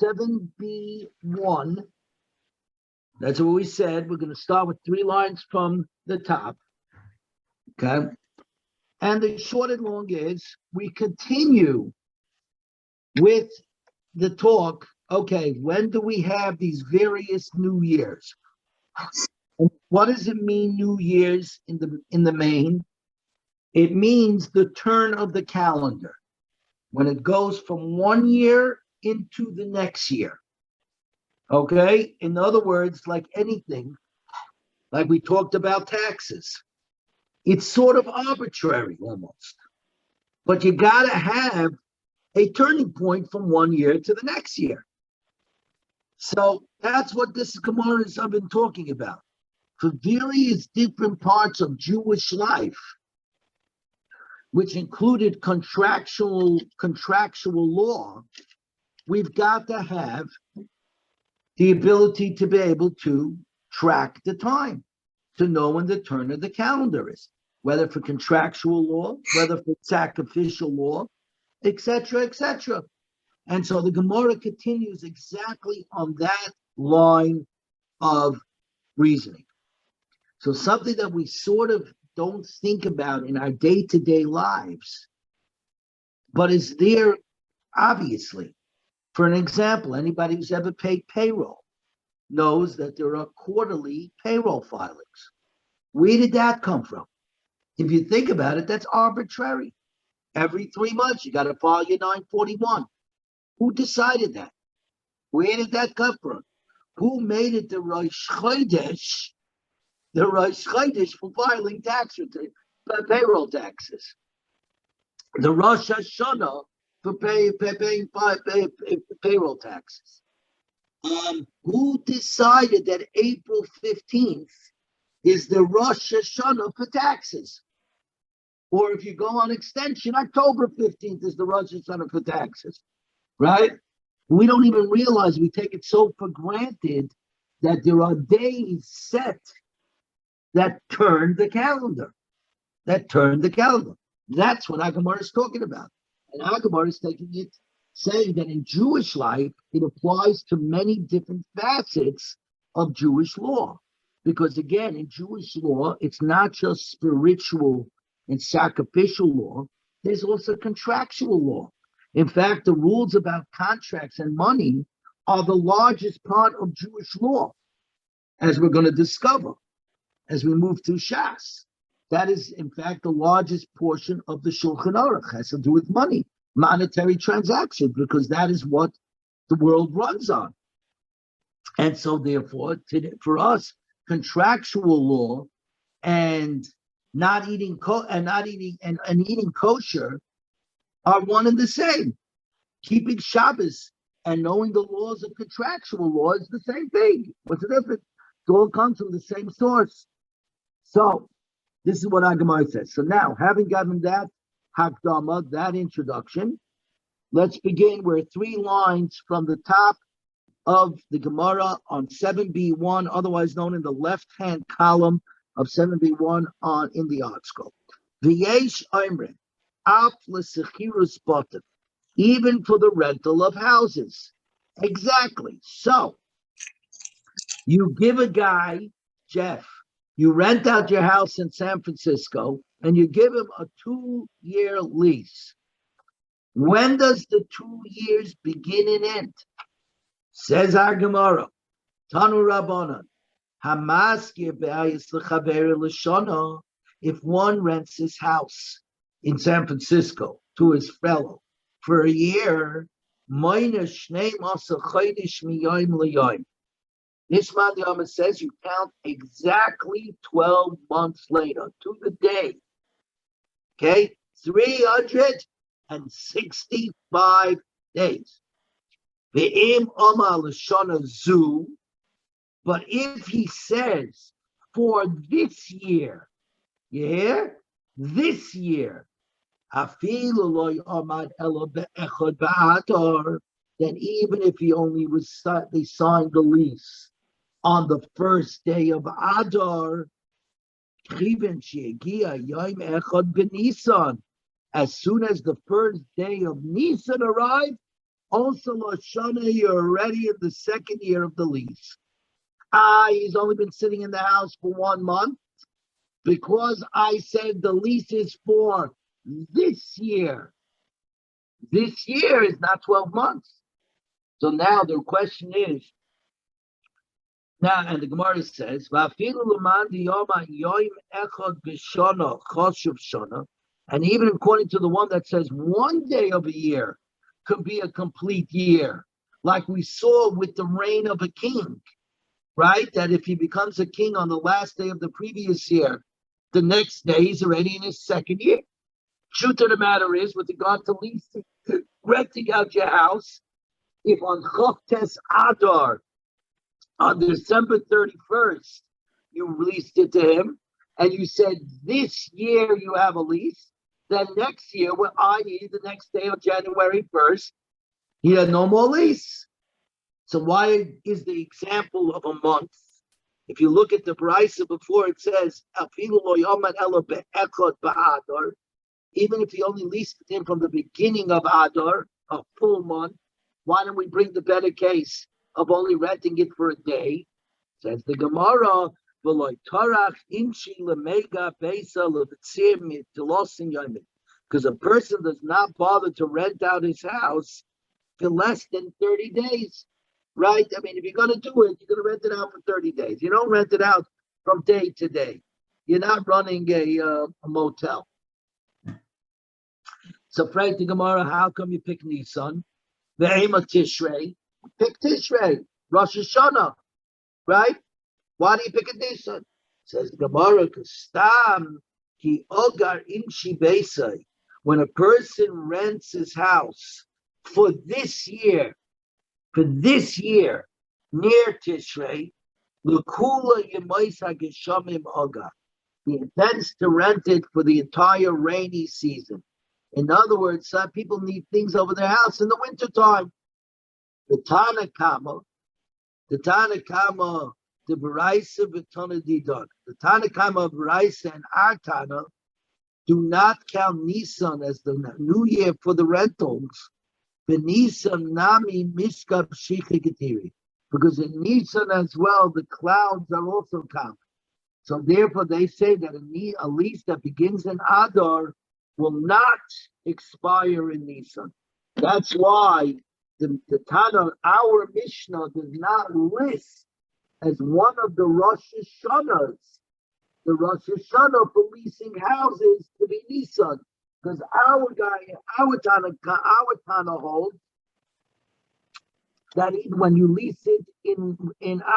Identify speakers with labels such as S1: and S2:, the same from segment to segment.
S1: 7b1. That's what we said. We're going to start with 3 lines from the top. Okay. And the short and long is we continue with the talk. Okay, when do we have these various New Years? And what does it mean, New Year's in the main? It means the turn of the calendar, when it goes from one year into the next year. Okay? In other words, like anything, like we talked about taxes, it's sort of arbitrary almost. But you got to have a turning point from one year to the next year. So that's what this Gemara is I've been talking about. For various different parts of Jewish life, which included contractual law, we've got to have the ability to be able to track the time, to know when the turn of the calendar is, whether for contractual law, whether for sacrificial law, etc., etc. And so the Gemara continues exactly on that line of reasoning. So something that we sort of don't think about in our day-to-day lives, but is there obviously. For an example, anybody who's ever paid payroll knows that there are quarterly payroll filings. Where did that come from? If you think about it, that's arbitrary. Every 3 months, you got to file your 941. Who decided that? Where did that come from? Who made it the Rosh Chodesh? The Rosh Chodesh for filing tax returns, payroll taxes. The Rosh Hashanah for paying payroll taxes. Who decided that April 15th is the Rosh Hashanah for taxes? Or if you go on extension, October 15th is the Rosh Hashanah for taxes, right? We don't even realize, we take it so for granted that there are days set that turn the calendar, That's what Agamar is talking about. And Agamar is taking it, saying that in Jewish life, it applies to many different facets of Jewish law. Because again, in Jewish law, it's not just spiritual and sacrificial law, there's also contractual law. In fact, the rules about contracts and money are the largest part of Jewish law, as we're going to discover as we move through Shas. That is, in fact, the largest portion of the Shulchan Aruch, has to do with money, monetary transactions, because that is what the world runs on. And so, therefore, for us, contractual law and eating kosher are one and the same. Keeping Shabbos and knowing the laws of contractual law is the same thing. What's the difference? It all comes from the same source. So this is what Agamar says. So now, having gotten that Hakdama, that introduction, let's begin. We're 3 lines from the top of the Gemara on 7b1, otherwise known in the left-hand column of 7b1 in the article. V'yesh oimrim, af l'sechirus botav, even for the rental of houses. Exactly. So you give a guy, Jeff, you rent out your house in San Francisco and you give him a 2-year lease. When does the 2 years begin and end? Says our Gemara, Tanu Rabbanan, Hamaskir be'ayis l'chaver l'shana, if one rents his house in San Francisco to his fellow for a year, Moina Shnei Masa Chodesh Miyayim L'Yayim. Nishman Yama says you count exactly 12 months later to the day. Okay, 365 days. Ve'im Oma L'Shana Zu. But if he says for this year, you hear? This year, then even if he only they signed the lease on the first day of Adar, as soon as the first day of Nisan arrived, Also, Lashana, you're already in the second year of the lease. He's only been sitting in the house for 1 month because I said the lease is for this year. This year is not 12 months. So now the question is, now, and the Gemara says, and even according to the one that says 1 day of a year could be a complete year, like we saw with the reign of a king, right? That if he becomes a king on the last day of the previous year, the next day he's already in his second year. Truth of the matter is, with regard to leasing, renting out your house, if on Choftes Adar, on December 31st, you released it to him, and you said, this year you have a lease, then next year, i.e. the next day on January 1st, he had no more lease. So why is the example of a month? If you look at the Brisa before, it says, even if he only leased it in from the beginning of Adar, a full month, why don't we bring the better case of only renting it for a day? Says the Gemara, because a person does not bother to rent out his house for less than 30 days, right? I mean, if you're going to do it, you're going to rent it out for 30 days. You don't rent it out from day to day. You're not running a motel. So, Frank the Gemara, how come you pick Nisan? The aim of Tishrei. Pick Tishrei, Rosh Hashanah, right? Why do you pick a Nisan? Says the Gemara, Stam ki ogar imshi beisai. When a person rents his house for this year, near Tishrei, l'kula yemais hageshamim ogar. He intends to rent it for the entire rainy season. In other words, some people need things over their house in the wintertime. The Tanakama, the Baraisa V'Tana Didon. The Tanakama of Baraisa and our Tana do not count Nisan as the new year for the rentals. The Nisan Nami Mishkab Shikhi, because in Nisan as well, the clouds are also counted. So therefore, they say that a lease that begins in Adar will not expire in Nisan. That's why the Tana, our Mishnah, does not list as one of the Rosh Hashanahs, the Rosh Hashanah for leasing houses to be Nisan, because our Tana holds that when you lease it in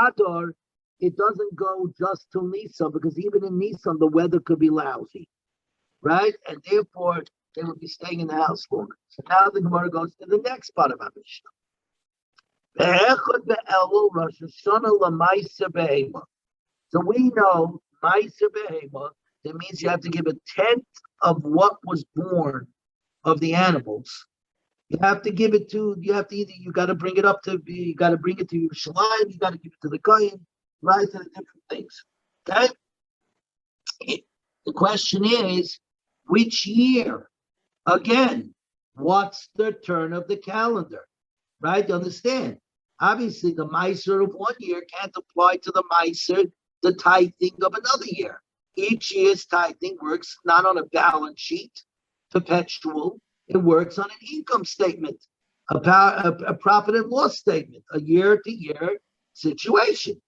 S1: Adar, it doesn't go just to Nisan, because even in Nisan the weather could be lousy, right? And therefore they would be staying in the house longer. So now the Gemara goes to the next part of our Mishnah. So we know Maisa Behema, that means you have to give a tenth of what was born of the animals. You got to bring it to Yerushalayim, you got to give it to the Kohen, right? To the different things. Okay? The question is, which year? Again, what's the turn of the calendar? Right? You understand? Obviously, the Meiser of 1 year can't apply to the Meiser, the tithing of another year. Each year's tithing works not on a balance sheet, perpetual. It works on an income statement, a profit and loss statement, a year-to-year situation.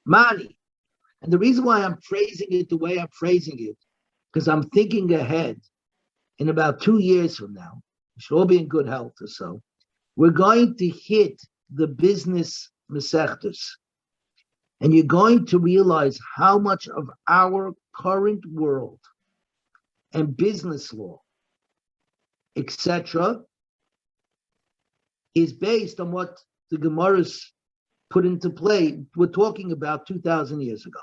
S1: Money. And the reason why I'm phrasing it the way I'm phrasing it, because I'm thinking ahead. In about 2 years from now, we should all be in good health or so, we're going to hit the business Masechtas. And you're going to realize how much of our current world and business law, etc., is based on what the Gemaras put into play. We're talking about 2,000 years ago.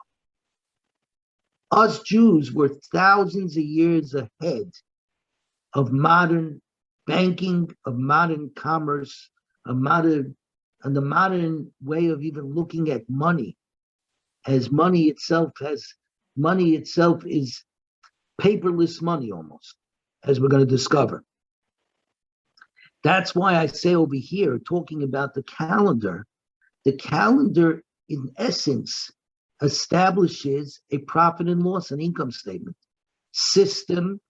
S1: Us Jews were thousands of years ahead of modern banking, of modern commerce, and the modern way of even looking at money, as money itself is paperless money almost, as we're going to discover. That's why I say over here, talking about the calendar in essence establishes a profit and loss and income statement, system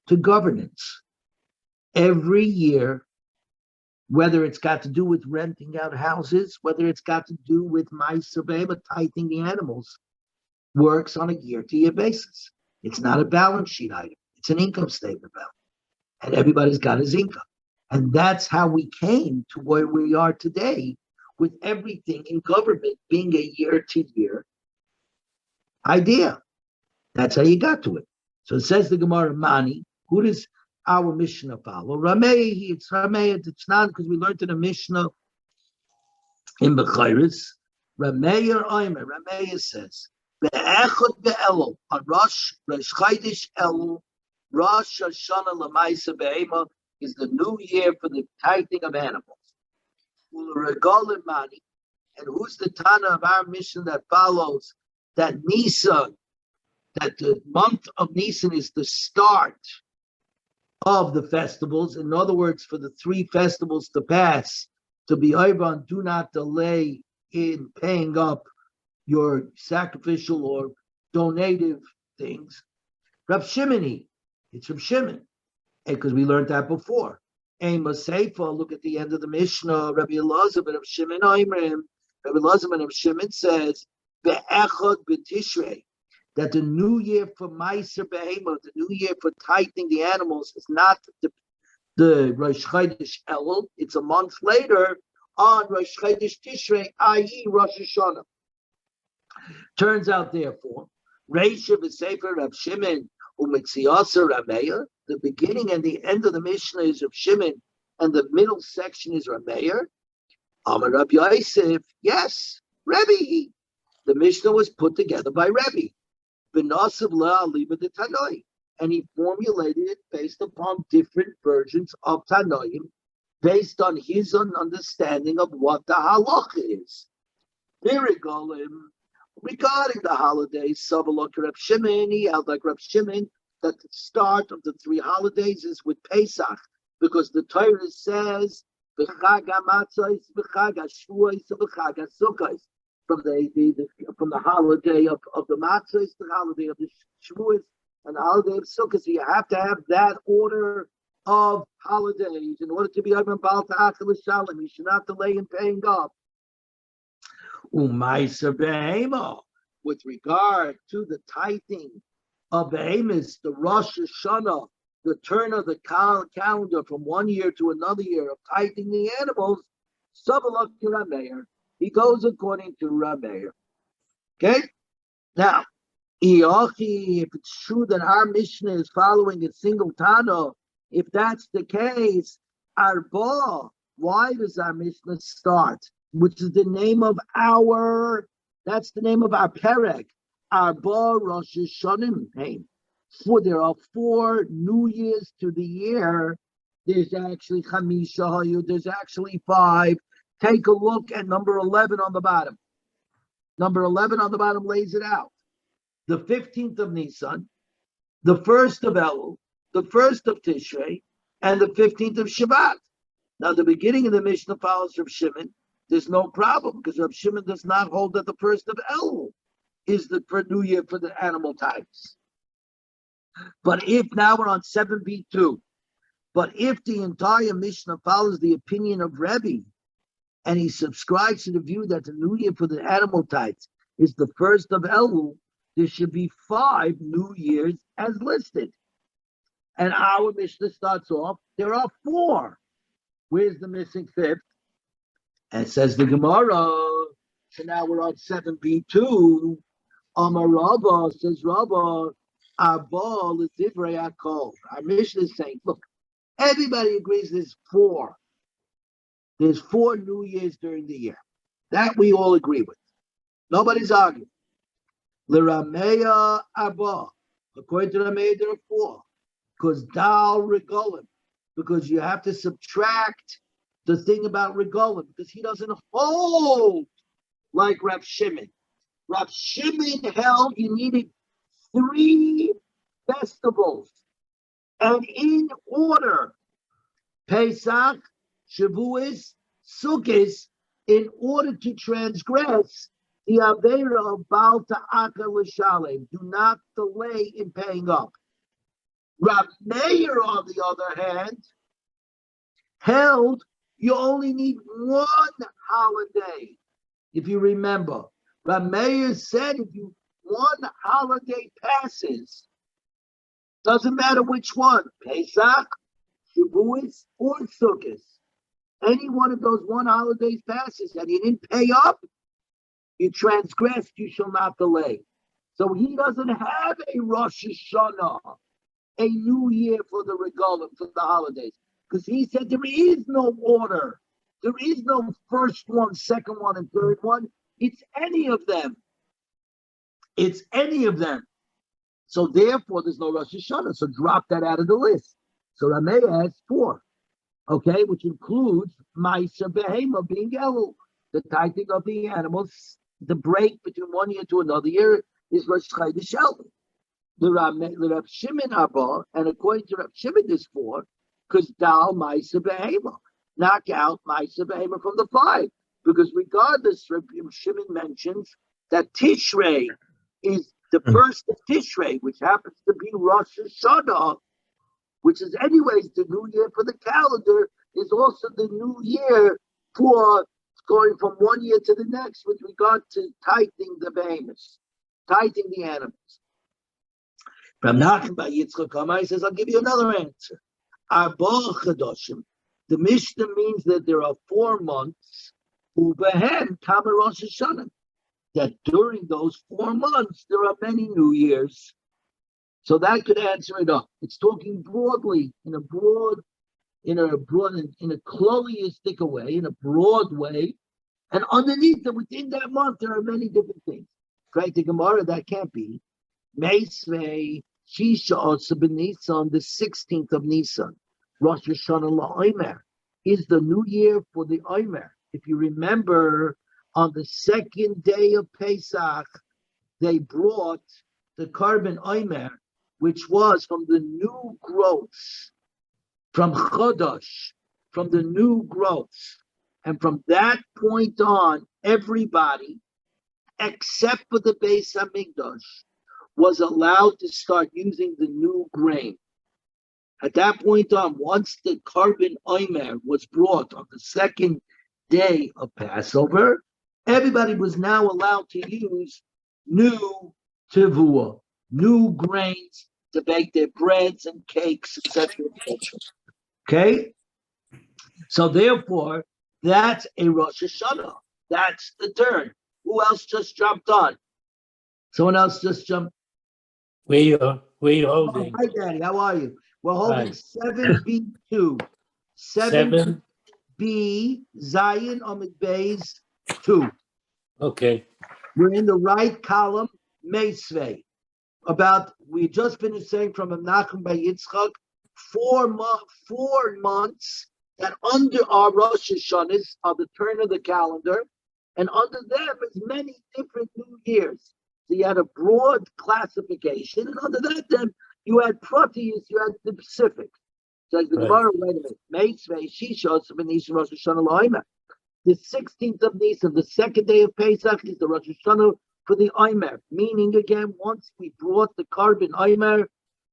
S1: to governance. Every year, whether it's got to do with renting out houses, whether it's got to do with my survey, but tithing the animals, works on a year-to-year basis. It's not a balance sheet item. It's an income statement balance. And everybody's got his income. And that's how we came to where we are today, with everything in government being a year-to-year idea. That's how you got to it. So it says the Gemara, Mani, who does our Mishnah follow? Ramei, it's Ramei, it's not because we learned in the Mishnah in Bechairis. Ramei Oimer, Ramei says, Be'echot be'elul, on Rosh Chodesh Elul, Rosh Hashanah L'maisa Be'ema is the new year for the tithing of animals. U'regalim Mani, and who's the Tana of our mission that follows that Nisan, that the month of Nisan is the start of the festivals. In other words, for the 3 festivals to pass, to be over, do not delay in paying up your sacrificial or donative things. Rav Shimoni, it's Rav Shimon, because we learned that before. Ema Seifa, look at the end of the Mishnah. Rabbi Elazar and Rav Shimon Oimrim. Rabbi Elazar and Rav Shimon says, Be'echad b'Tishrei, that the new year for Meiser Behema, the new year for tithing the animals, is not the Rosh Chodesh Elul. It's a month later on Rosh Chodesh Tishrei, i.e. Rosh Hashanah. Turns out, therefore, Reisha v'Sefer Rav Shimon u'Mitziasa Rameya, the beginning and the end of the Mishnah is Rav Shimon, and the middle section is Rameya. Amar Rabbi Yosef, yes, Rebbe. The Mishnah was put together by Rebbe. B'nasiv le'aliba de Tanoi, and he formulated it based upon different versions of Tanoim, based on his own understanding of what the halacha is. Regarding the holidays, Savalok Reb Shimon, he held like Reb Shimon that the start of the 3 holidays is with Pesach, because the Torah says B'chag HaMatzos, B'chag HaShavuos, B'chag HaSukkos. From the holiday of the Matzos, the holiday of the Shavuos, and the holiday of Sukkot. So you have to have that order of holidays in order to be able to Shalom. You should not delay in paying up. Umaisa Behema, with regard to the tithing of Behemoths, the Rosh Hashanah, the turn of the calendar from one year to another year of tithing the animals, Sabalak Rameir. He goes according to Rameir. Okay? Now, if it's true that our Mishnah is following a single Tana, if that's the case, Arba, why does our Mishnah start? Which is the name of that's the name of our Perek, Arba Rosh Hashanah name. There are 4 New Years to the year. There's actually Chamisha, there's actually 5. Take a look at number 11 on the bottom. Number 11 on the bottom lays it out. The 15th of Nisan, the 1st of Elul, the 1st of Tishrei, and the 15th of Shabbat. Now, the beginning of the Mishnah follows Rav Shimon. There's no problem because Rav Shimon does not hold that the 1st of Elul is the New Year for the animal types. But if now we're on 7b2, but if the entire Mishnah follows the opinion of Rebbe, and he subscribes to the view that the new year for the animal types is the 1st of Elul, there should be 5 New Years as listed. And our Mishnah starts off, there are 4. Where's the missing 5th? And says the Gemara, so now we're on 7b2. Amar Rabba, says Rabba, Abba l'divrei hakol. Our Mishnah is saying, look, everybody agrees there's 4. There's 4 New Years during the year. That we all agree with. Nobody's arguing. L'rameya Abba. According to Rameya, there are 4. Because Dal Regolim. Because you have to subtract the thing about Regolim. Because he doesn't hold like Rav Shimon. Rav Shimon held you needed 3 festivals. And in order, Pesach, Shavuos, Sukkos, in order to transgress the Aveira of Baal Ta'aka L'Shalem. Do not delay in paying up. Rav Meir, on the other hand, held you only need one holiday. If you remember, Rav Meir said if you one holiday passes, doesn't matter which one, Pesach, Shavuos, or Sukkot, any one of those one holidays passes and you didn't pay up, you transgressed, you shall not delay. So he doesn't have a Rosh Hashanah, a new year for the regalim, for the holidays. Because he said there is no order. There is no first one, second one, and third one. It's any of them. It's any of them. So therefore, there's no Rosh Hashanah. So drop that out of the list. So Rameh has 4, okay, which includes Ma'aser Behema being Elul, the tithing of the animals. The break between one year to another year is Rosh Chodesh Elul. The Rav Shimon Abba, and according to Rav Shimon, is 4, because Dal Ma'aser Behema, knock out Ma'aser Behema from the 5, because regardless, Rav Shimon mentions that Tishrei is the first of Tishrei, which happens to be Rosh Hashanah, which is anyways the new year for the calendar, is also the new year for going from one year to the next with regard to tithing the behemoths, tithing the animals. From Nachman by Yitzchak Kamai, he says, I'll give you another answer. Arba Chadoshim. The Mishnah means that there are 4 months, Ubehem Kama Rosh Hashanah, that during those 4 months, there are many New Years. So that could answer it up. It's talking broadly, in a cloyistic way, in a broad way. And underneath it, within that month, there are many different things. Right, the Gemara, that can't be. Meisvei, Shisha also Nisan, the 16th of Nisan. Rosh Hashanah LaOmer is the new year for the Omer. If you remember, on the 2nd day of Pesach, they brought the carbon Omer, which was from the new growths, from Chodosh, from the new growths. And from that point on, everybody, except for the Beis Hamikdash, was allowed to start using the new grain. At that point on, once the carbon Omer was brought on the 2nd day of Passover, everybody was now allowed to use new tevuah, new grains to bake their breads and cakes, etc., etc. Okay? So therefore, that's a Rosh Hashanah. That's the turn. Who else just jumped on? Someone else just jumped.
S2: Where you holding?
S1: Hi, Daddy. How are you? We're holding 7B2.
S2: 7.
S1: B, Zion Amid Bays 2.
S2: Okay.
S1: We're in the right column, Meisvei. We just finished saying from Menachem by Yitzchak, 4 months that under our Rosh Hashanahs are the turn of the calendar, and under them is many different new years. So you had a broad classification, and under that then you had Proteus, you had the Pacific. So the Gemara, wait a minute. Meisvei, Shishos, Nisan, Rosh Hashanah, Loimer. The 16th of Nisan, the 2nd day of Pesach, is the Rosh Hashanah for the Omer. Meaning, again, once we brought the carbon Omer,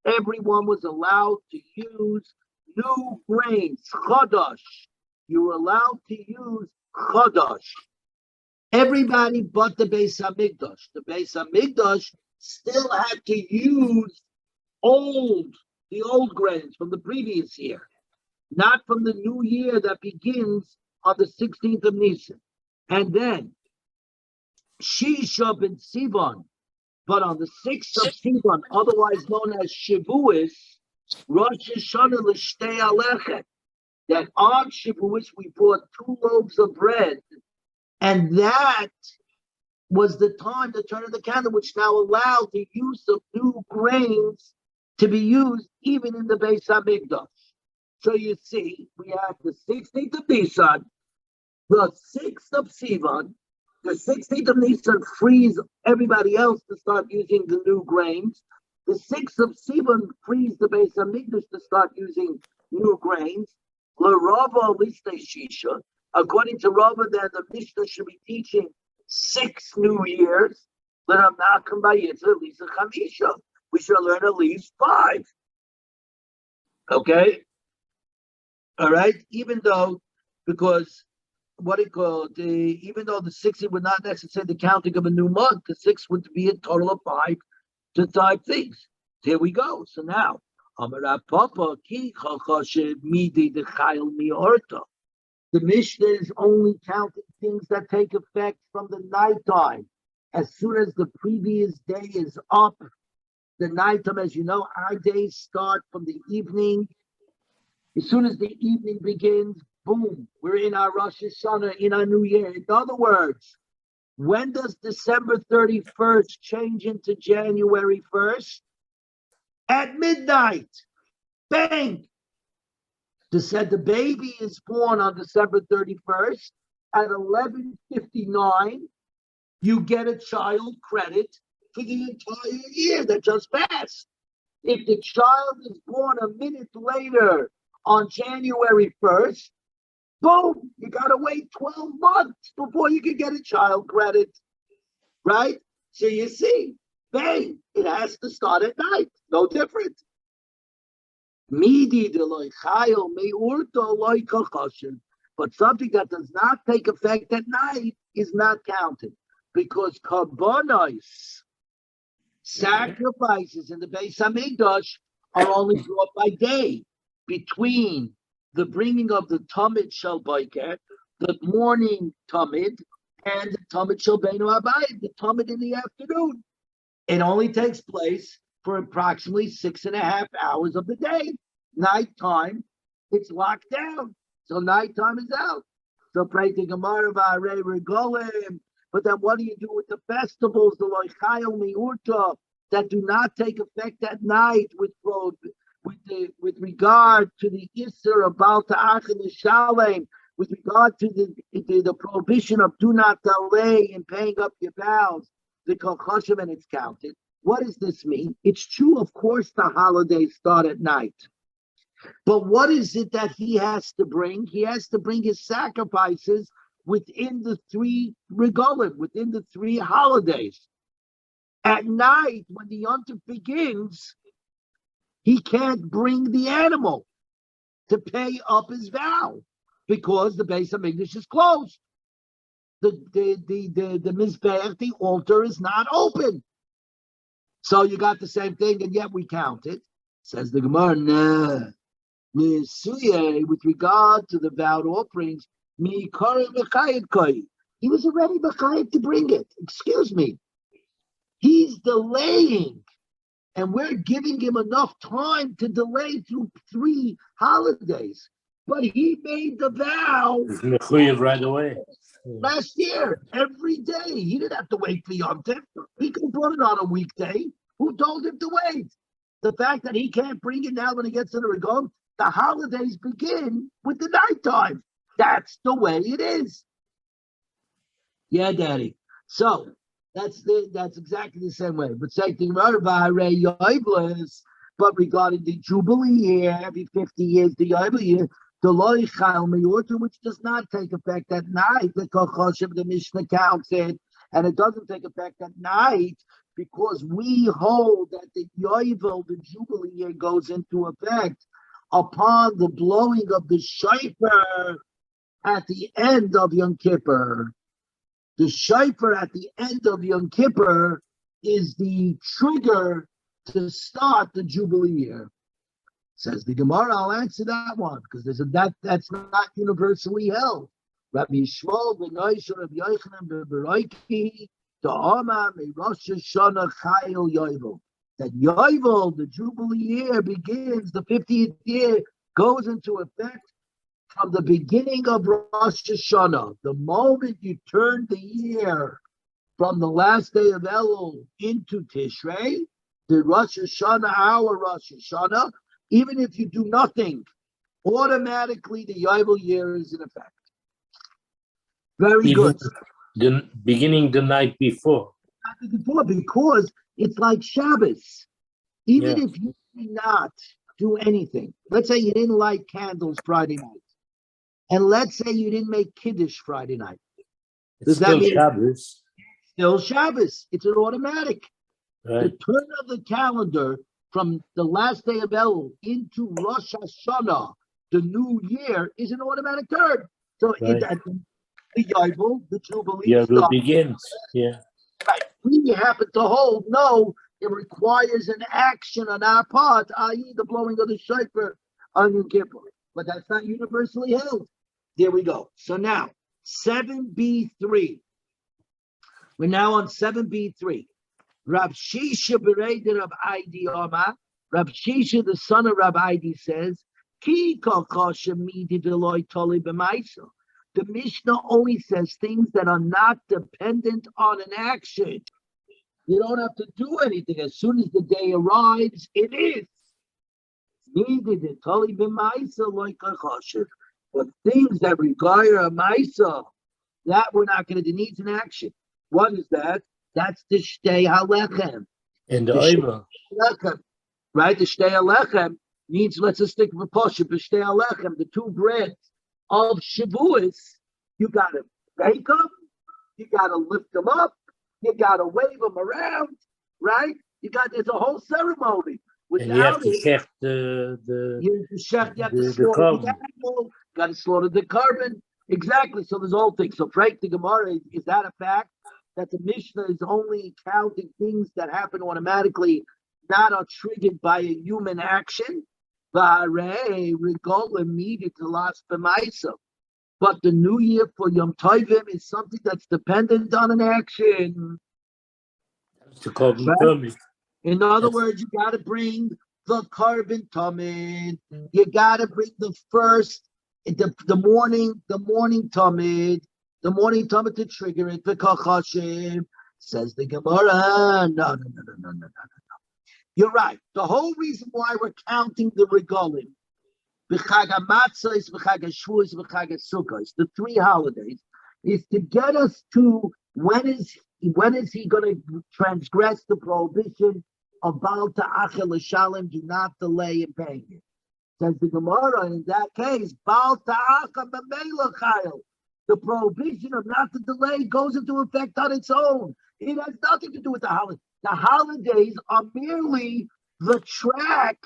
S1: everyone was allowed to use new grains, Chodosh. You were allowed to use Chodosh. Everybody but the Beis Hamikdash. The Beis Hamikdash still had to use the old grains from the previous year, not from the new year that begins on the 16th of Nisan. And then Shisha ben Sivan, but on the 6th of Sivan, otherwise known as Shavuos, Rosh Hashanah l'shtei alechet, that on Shavuos we brought 2 loaves of bread, and that was the time, the turn of the calendar, which now allowed the use of new grains to be used even in the Beis Hamikdash. So you see, we have the 16th of Nisan, the 6th of Sivan. The 16th of Nisan frees everybody else to start using the new grains. The 6th of Sivan frees the Beis Hamikdash to start using new grains. L'Rava liste shisha. According to Rava, then the Mishnah should be teaching 6 New Years. L'Ramnacham Bayitza Lisa Chamisha. We should learn at least 5. Okay? All right? Even though, because even though the 60 would not necessarily the counting of a new month, the 6 would be a total of 5 to 5 things. Here we go. So now, the Mishnah is only counting things that take effect from the nighttime. As soon as the previous day is up, the nighttime, as you know, our days start from the evening. As soon as the evening begins, boom, we're in our Rosh Hashanah, in our New Year. In other words, when does December 31st change into January 1st? At midnight. Bang! The baby is born on December 31st. At 11:59, you get a child credit for the entire year that just passed. If the child is born a minute later on January 1st, boom, you got to wait 12 months before you can get a child credit, right? So you see, bang, it has to start at night. No different. But something that does not take effect at night is not counted, because karbonos, sacrifices in the Beis Hamikdash, are only brought by day, between the bringing of the Tamid Shel Boker, the morning Tamid, and the Tamid Shel Beinu Habayit, the Tamid in the afternoon. It only takes place for approximately 6.5 hours of the day. Nighttime, it's locked down. So nighttime is out. So pray to Gemara v'arei regolim. But then what do you do with the festivals, the loichayel miurta, that do not take effect at night with regard to the Isser of Baal Ta'ach and the Shalem, with regard to the prohibition of do not delay in paying up your vows, the Kochashim, and it's counted. What does this mean? It's true, of course, the holidays start at night. But what is it that he has to bring? He has to bring his sacrifices within the 3 regalim, within the 3 holidays. At night, when the Yontif begins, he can't bring the animal to pay up his vow because the Beis Hamikdash is closed. The Mizbeach, the altar, is not open. So you got the same thing, and yet we count it. Says the Gemara, nah. With regard to the vowed offerings, he was already mechayed to bring it. Excuse me. He's delaying, and we're giving him enough time to delay through 3 holidays. But he made the vow
S2: right away.
S1: Last year, every day. He didn't have to wait for Yom Tov. He could have brought it on a weekday. Who told him to wait? The fact that he can't bring it now when he gets to the Regon, the holidays begin with the nighttime. That's the way it is. Yeah, Daddy. So that's exactly the same way. But say but regarding the Jubilee year, every 50 years, the Yovel year, the loichal miyurta, which does not take effect at night, the Mishnah counts it, and it doesn't take effect at night because we hold that the Yovel, the Jubilee year, goes into effect upon the blowing of the shofar at the end of Yom Kippur. The shofar at the end of Yom Kippur is the trigger to start the Jubilee year. Says the Gemara, I'll answer that one because that's not universally held. Rabbi Yishmael ben Yoshua, Rabbi Yochanan ben Beroiki, the Oma me Rosh Hashanah Chayil Yovel. That Yovel, the Jubilee year, begins, the 50th year, goes into effect from the beginning of Rosh Hashanah. The moment you turn the year from the last day of Elul into Tishrei, the Rosh Hashanah, our Rosh Hashanah, even if you do nothing, automatically the Yovel year is in effect. Very good.
S2: The beginning the night before.
S1: Because it's like Shabbos. Even if you did not do anything, let's say you didn't light candles Friday night, and let's say you didn't make Kiddush Friday night.
S2: It's
S1: Does that
S2: still
S1: mean
S2: Shabbos,
S1: still Shabbos? It's an automatic. The
S2: right?
S1: turn of the calendar from the last day of Elul into Rosh Hashanah, the new year, is an automatic turn. So
S2: Right.
S1: the Yovel, the Jubilee
S2: Yeah, it
S1: stuff,
S2: begins. Yeah.
S1: right, we happen to hold, no, it requires an action on our part, i.e. the blowing of the shofar on Yom Kippur. But that's not universally held. There we go. So now, 7b3. We're now on 7b3. Rav Shisha bereded Rav Aidi Omar. Rav Shisha, the son of Rav Aidi, says, Ki kakasha midi deloy toli b'maisa. The Mishnah only says things that are not dependent on an action. You don't have to do anything. As soon as the day arrives, it is. Midi toli b'maisa loy kakasha. But things that require a maisa, that we're not going to. It needs an action. What is that? That's the shtei halechem.
S2: And the
S1: The
S2: Oiva.
S1: Lechem, right? The shtei halechem means, let's just stick with Posha, the shtei halechem, the two breads of Shavuos. You got to bake them, you got to lift them up, you got to wave them around, right? There's a whole ceremony.
S2: And you have
S1: Without
S2: to
S1: it,
S2: check the
S1: you have to
S2: the
S1: slaughter the
S2: carbon.
S1: animal, got to slaughter the carbon. Exactly. So there's all things. So Frank the Gemara, is that a fact? That the Mishnah is only counting things that happen automatically, not are triggered by a human action. But the new year for Yom Tovim is something that's dependent on an action.
S2: That's the carbon
S1: Right?
S2: permit.
S1: In other
S2: That's-
S1: words, you got to bring the carbon tamid. You got to bring the first, the morning tamid. The morning tamid to trigger it. V'kachashim, says the Gemara. No. You're right. The whole reason why we're counting the regalim, v'chag hamatzos, v'chag hashvuos, v'chag hasukkos, the three holidays, is to get us to when is he going to transgress the prohibition of Baal Ta'achel L'Shalem, do not delay in paying it. Says the Gemara, in that case, Baal Ta'achel B'Meila Chayil. The prohibition of not to delay goes into effect on its own. It has nothing to do with the holidays. The holidays are merely the track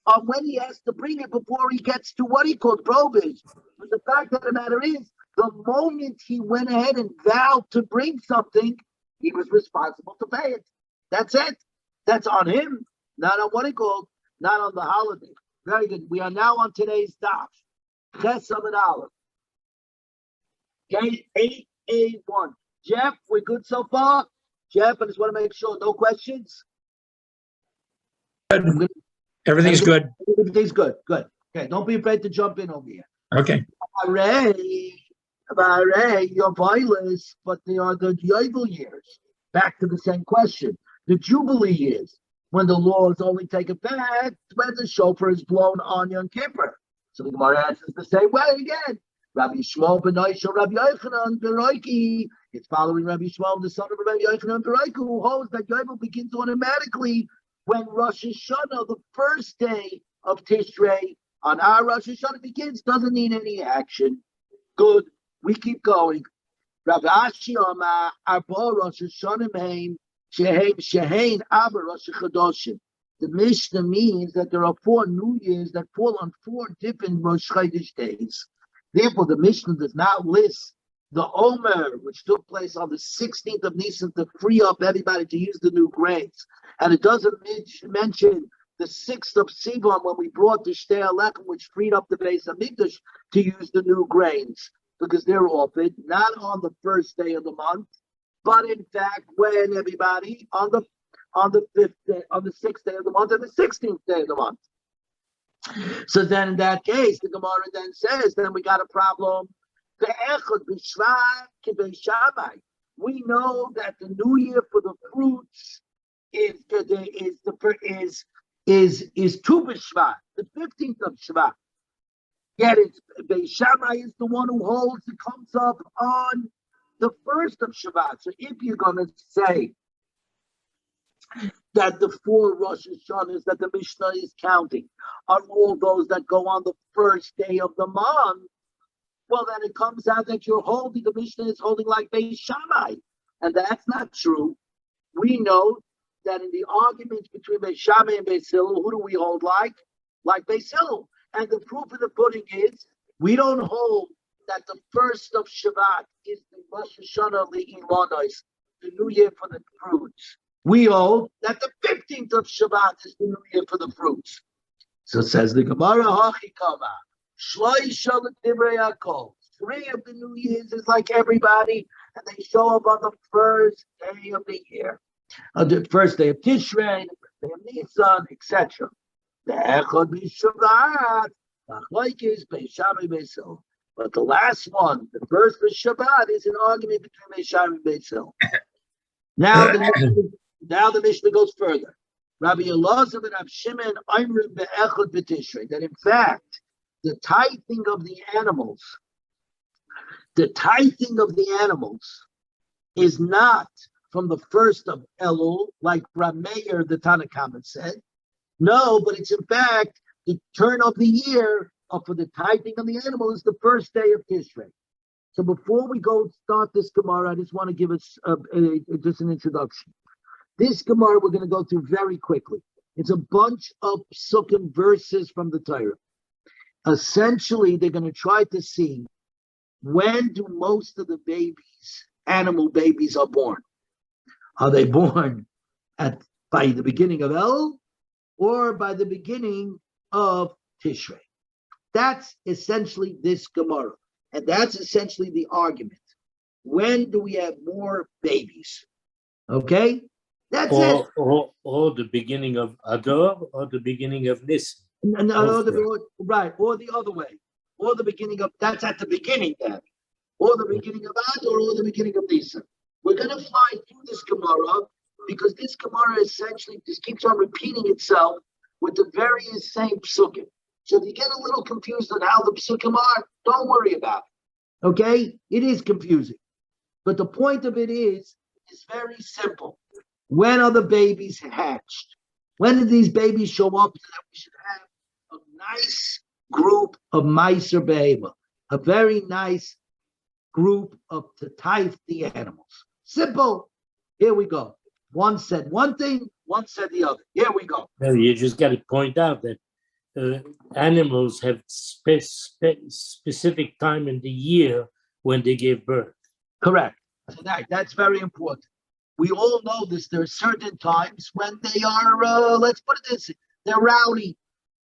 S1: on when he has to bring it before he gets to what he called prohibition. But the fact of the matter is, the moment he went ahead and vowed to bring something, he was responsible to pay it. That's it. That's on him, not on what he called, not on the holiday. Very good. We are now on today's daf. Ches Amud Aleph. Okay, 8A1. Jeff, we're good so far? Jeff, I just want to make sure, no questions?
S3: Good. Everything's good.
S1: Everything's good. Good. Okay, don't be afraid to jump in over here.
S3: Okay.
S1: Your violence, but they are the Yovel years. Back to the same question. The Jubilee years, when the laws only take effect when the shofar is blown on Yom Kippur. So the Gemara answers the same way again. Rabbi Shmuel ben Oishel, Rabbi Yochanan Beroiki. It's following Rabbi Shmuel, the son of Rabbi Yochanan Beroiki, who holds that Yovel begins automatically when Rosh Hashanah, the first day of Tishrei, on our Rosh Hashanah begins, doesn't need any action. Good. We keep going. Rav Ashi Omar, Arba Rosh Hashanah Meim, Shehein Aber Rosh Chodoshim. The Mishnah means that there are 4 New Years that fall on 4 different Rosh Chodesh days. Therefore, the Mishnah does not list the Omer, which took place on the 16th of Nisan to free up everybody to use the new grains. And it doesn't mention the 6th of Sivan when we brought the Shtei Alechem, which freed up the Beis Hamikdash to use the new grains, because they're offered not on the first day of the month, but in fact when everybody on the 5th day, on the 6th day of the month, and the 16th day of the month. So then in that case, the Gemara then says, then we got a problem. We know that the new year for the fruits is Tu B'Shvat, the 15th of Shvat. Yet it's Beis Shammai is the one who holds it comes up on the 1st of Shvat. So if you're going to say that the 4 Rosh Hashanahs that the Mishnah is counting are all those that go on the first day of the month, well, then it comes out that the Mishnah is holding like Beis Shammai. And that's not true. We know that in the arguments between Beis Shammai and Beis Hillel, who do we hold like? Like Beis Hillel. And the proof of the pudding is, we don't hold that the first of Shabbat is the Rosh Hashanah Le'ilanos, the New Year for the fruits. We hold that the 15th of Shabbat is the New Year for the fruits. So says the Gemara, Hachikama, Shloisha L'Divrei Hakol. 3 of the New Years is like everybody, and they show up on the first day of the year. On the first day of Tishrei, the first day of Nisan, etc. The Echad B'Shabbat, Machlokes Beis Shammai Beis Hillel. But the last one, the first of Shabbat, is an argument between Beis Shammai and Beis Hillel. Now the Mishnah goes further. Rabbi Elazar and Rav Shimon Oimrim be'echad b'Tishrei, that in fact the tithing of the animals is not from the first of Elul, like Rav Meir the Tanna Kama said. No, but it's in fact the turn of the year for the tithing of the animal is the first day of Tishrei. So before we go start this Gemara, I just want to give us just an introduction. This Gemara we're going to go through very quickly. It's a bunch of psukim verses from the Torah. Essentially, they're going to try to see when do most of the animal babies are born. Are they born by the beginning of El or by the beginning of Tishrei? That's essentially this Gemara. And that's essentially the argument. When do we have more babies? Okay? That's it.
S2: Or the beginning of Adar or the beginning of Nisan.
S1: Right, or the other way. Or the beginning of, that's at the beginning then. Or the beginning of Adar or the beginning of Nisan. We're going to fly through this Gemara because this Gemara essentially just keeps on repeating itself with the various same psukim. So if you get a little confused on how the psukim are, don't worry about it. Okay? It is confusing. But the point of it is very simple. When are the babies hatched? When do these babies show up so that we should have a nice group of Meiser Behema, a very nice group to tithe the animals? Simple. Here we go. One said one thing, one said the other. Here we go.
S2: No, you just got to point out that animals have specific time in the year when they give birth.
S1: Correct. So that's very important. We all know this. There are certain times when they are, let's put it this, they're rowdy.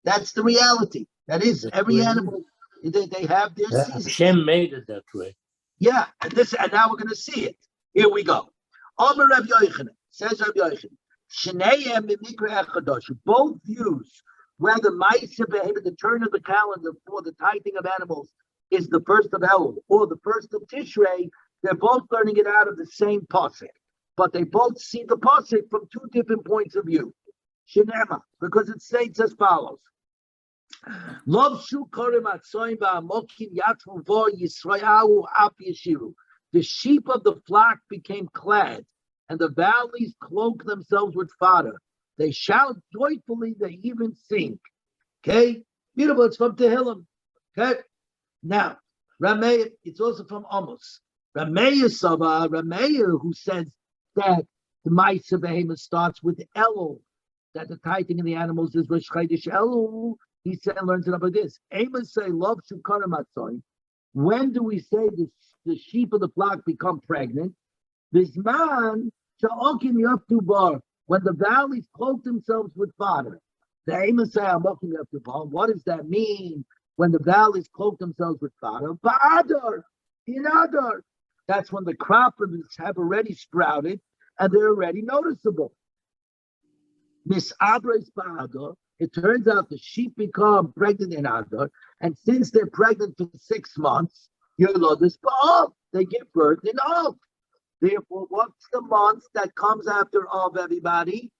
S1: That's the reality. That is, every animal, they have their season.
S2: Hashem made it that way.
S1: Yeah, and now we're going to see it. Here we go. Amar Rav Yochanan, says Rav Yochanan, Shneihem b'mikra echadosh. Both views, whether Ma'aser Behema, the turn of the calendar for the tithing of animals, is the first of Elul or the first of Tishrei, they're both learning it out of the same pasuk. But they both see the pasuk from two different points of view. Shenema, because it states as follows: the sheep of the flock became clad, and the valleys cloak themselves with fodder. They shout joyfully, they even sing. Okay? Beautiful, it's from Tehillim. Okay? Now, Rameir, it's also from Amos. Rameir, who says that the Ma'aser Behema starts with Elul, that the tithing of the animals is Rosh Chodesh Elul. He learns it up like this. Amos say, "Love shukarim atzoy." When do we say the sheep of the flock become pregnant? Bisman sha'okim yaftu bar, when the valleys cloak themselves with fodder. The Amos say, "Amokim yaftu bar." What does that mean? When the valleys cloak themselves with fodder? Ba'adar, in Adar. That's when the crops have already sprouted and they're already noticeable. Misabres ba'adar. It turns out the sheep become pregnant in Adar, and since they're pregnant for 6 months, they give birth in Av. Therefore, what's the month that comes after Av, everybody?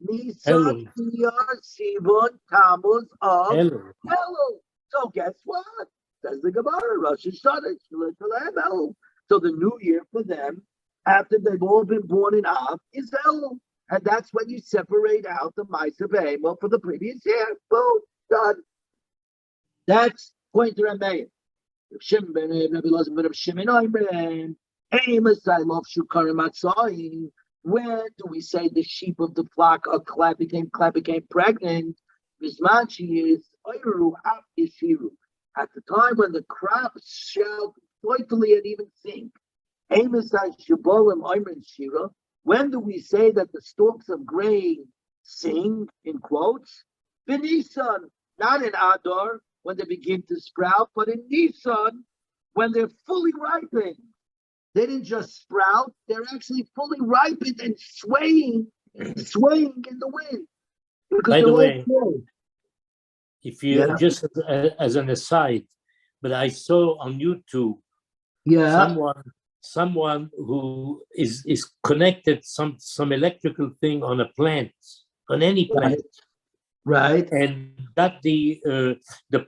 S1: Nisan, Iyar, Sivan, Tammuz, Av, Elul. So guess what? Says the Gemara, Rosh Hashanah, Elul. So the new year for them, after they've all been born in Av, is Elul. And that's when you separate out the Ma'aser Behema for the previous year. Boom, done. That's point to Rameir. Shimon ben Rabbi Elazar ben Shimon Oimren, Amos I love Shukar Matzai. When do we say the sheep of the flock became pregnant? Bisman she is Oyru Ap Yeshiru. At the time when the crops shall joyfully and even sing. Amos I Shabolim Oimren Shira. When do we say that the stalks of grain sing, in quotes? In Nisan, not in Adar, when they begin to sprout, but in Nisan, when they're fully ripened. They didn't just sprout, they're actually fully ripened and swaying in the wind.
S2: By the way,
S1: slow.
S2: if you just as an aside, but I saw on YouTube someone who is connected some electrical thing on a plant, on any plant.
S1: Right.
S2: And that the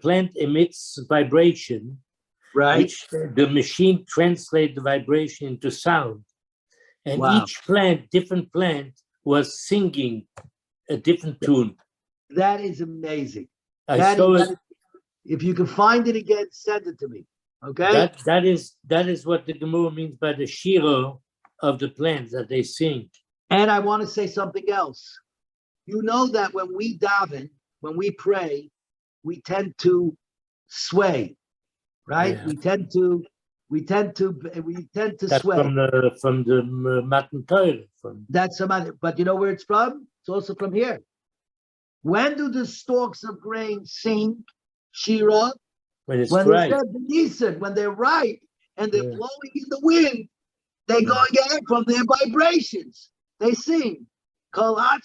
S2: plant emits vibration, which the machine translates the vibration into sound. And each different plant, was singing a different tune.
S1: That is amazing.
S2: If
S1: you can find it again, send it to me. Okay.
S2: That is what the Gemara means by the shira of the plants that they sing.
S1: And I want to say something else. You know that when we daven, when we pray, we tend to sway, right?
S2: Yeah.
S1: We tend to
S2: That's
S1: sway.
S2: From the Matan Torah.
S1: That's some other, but you know where it's from? It's also from here. When do the stalks of grain sing, Shira?
S2: When it's
S1: when
S2: right.
S1: When they're ripe and they're blowing in the wind, they're going out from their vibrations. They sing. Right?